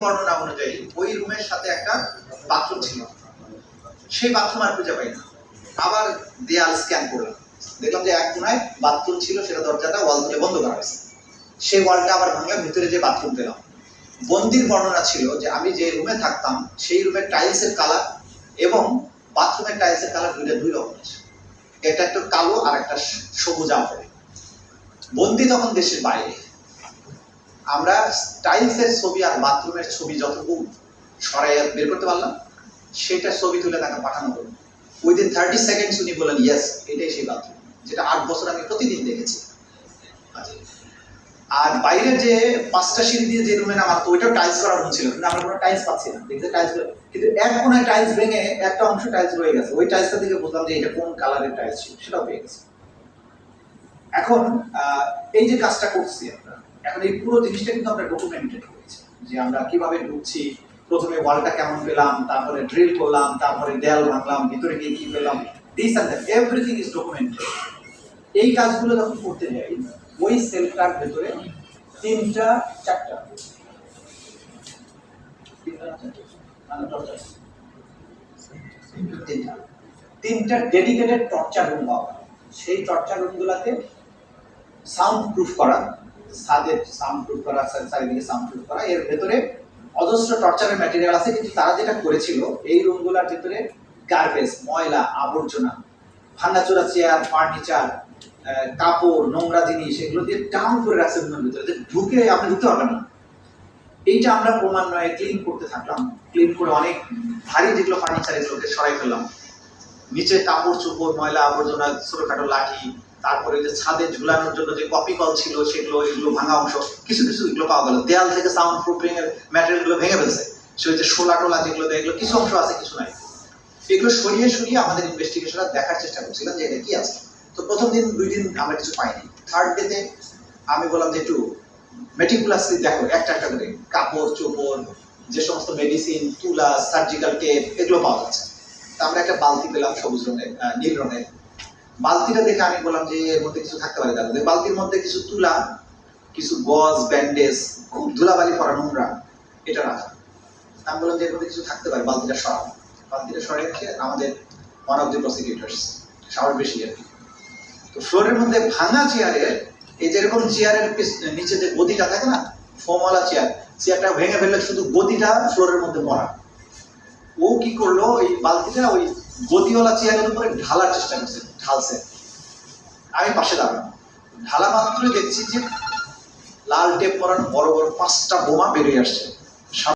বর্ণনা অনুযায়ী ওই রুমের সাথে একটা বাথরুম ছিল, সেই বাথরুম আর খুঁজে পাই না। আবার দেয়াল স্ক্যান করলাম, দেখলাম যে এক কোনায় বাথরুম ছিল, সেটা দরজাটা ওয়াল তুলে বন্ধ করা হয়েছে। সেই ওয়ালটা আবার ভাঙলাম, ভিতরে যে বাথরুম পেলাম। বন্দির বর্ণনা ছিল যে আমি যে রুমে থাকতাম সেই রুমের টাইলসের কালার এবং বাথরুমের টাইলসের কালার দুই রকম আছে, একটা একটু কালো আর একটা সবুজ আবরে। বন্দি তখন দেশের বাইরে, আমরা টাইলসের ছবি আর বাথরুমের ছবি যতটুকু সরাইয়া বের করতে পারলাম, সেটা ছবি তুলে তাকে পাঠানো হলো। উইদিন 30 সেকেন্ডস উনি বলেন ইয়েস, এটাই সেই বাথরুম, যেটা 8 বছর আমি প্রতিদিন দেখেছি। আর বাইরে যে 5টা সিঁড়ি দিয়ে যে রুমে নামার, তো ওইটাও টাইলস করা রুম ছিল, কিন্তু আমরা কোনো টাইলস পাচ্ছি না। দেখতে টাইলস, কিন্তু এক কোনায় টাইলস ভেঙে একটা অংশ টাইলস রয়ে গেছে। ওই টাইলসটা থেকে বুঝলাম যে এটা কোন কালারের টাইলস ছিল, সেটাও পেয়ে গেছে। এখন এই যে কাজটা করছি আমরা, এখন এই পুরো জিনিসটা কিন্তু আমরা ডকুমেন্টেড করেছি, যে আমরা কিভাবে ঢুকছি, প্রথমে ওয়ালটা কেমন পেলাম, তারপরে ড্রিল করলাম, তারপরে দেয়াল ভাঙলাম, ভিতরে গিয়ে কি পেলাম, this and that, everything is documented. এই কাজগুলো যখন করতে যাই, ওই সেলটার ভেতরে তিনটা ডেডিকেটেড টর্চার রুম পাওয়া। সেই টর্চার রুমগুলোতে সাউন্ড প্রুফ করা, ছাদের সাউন্ড প্রুফ করা, চারিদিকে সাউন্ড প্রুফ করা। এর ভেতরে অজস্র টর্চারের ম্যাটেরিয়াল আছে, কিন্তু তারা যেটা করেছিল, এই রুমগুলোর ভেতরে গার্বেজ, ময়লা, আবর্জনা, ভাঙাচোরা চেয়ার, ফার্নিচার, কাপড়, নোংরা জিনিস, এগুলো দিয়ে ডাউন করে রাখছে রুমের ভিতরে, যে ঢুকে আপনি ঢুকতে পারবেন না। এইটা আমরা ক্রমান্বয়ে ক্লিন করতে থাকলাম। ক্লিন করে অনেক ভারী যেগুলো ফার্নিচার, এগুলোকে সরাই ফেললাম। নিচে কাপড় চোপড়, ময়লা আবর্জনা, ছোটখাটো লাঠি, তারপরে যে ছাদে ঝুলানোর জন্য যে কপি কল ছিল সেগুলো, এগুলো ভাঙা অংশ কিছু কিছু এগুলো পাওয়া গেল। দেয়াল থেকে সাউন্ড প্রুফিং এর ম্যাটেরিয়াল গুলো ভেঙে ফেলছে, সেই যে শোলা টোলা যেগুলো, এগুলো কিছু অংশ আছে, কিছু নাই। এগুলো সরিয়ে সরিয়ে আমাদের ইনভেস্টিগেশনরা দেখার চেষ্টা করছিলাম যে এটা কি আছে। তো প্রথম দিন 2 দিন আমরা কিছু পাইনি। থার্ড ডেতে আমি বললাম যে একটু মেটিকুলাসলি দেখো, একটা একটা করে কাপড় চোপড়, যে সমস্ত মেডিসিন, তুলা, সার্জিক্যাল টেপ, এগুলো পাওয়া যাচ্ছে। তা আমরা একটা বালতি পেলাম, সবুজ রঙের, নীল রঙের। বালতিটা দেখে আমি বললাম যে এর মধ্যে কিছু থাকতে পারে। তাহলে বালতির মধ্যে কিছু তুলা, কিছু গজ, ব্যান্ডেজ, খুব ধুলাবালি করা, নোংরা, এটা রাখা। আমি বললাম যে এর মধ্যে কিছু থাকতে পারে, বালতিটা সরাবো। বালতিটা সরে রেখে আমাদের ওয়ান অফ দি প্রসিকিউটার্স, সাহস বেশি আর কি, তো ফ্লোরের মধ্যে ভাঙা চেয়ারের, এই যেরকম চেয়ারের নিচে যে গদিটা থাকে না, ফোমওয়ালা চেয়ার, চেয়ারটা ভেঙে ফেললে শুধু গদিটা ফ্লোরের মধ্যে মরা। ও কি করলো, ওই বালতিটা ওই গদিওয়ালা চেয়ারের উপরে ঢালার চেষ্টা করছে, ঢালছে। আমি পাশে দাঁড়ানো, ঢালা মাত্রই দেখছি যে লাল টেপ করানো বড় বড় 5টা বোমা বেরিয়ে আসছে।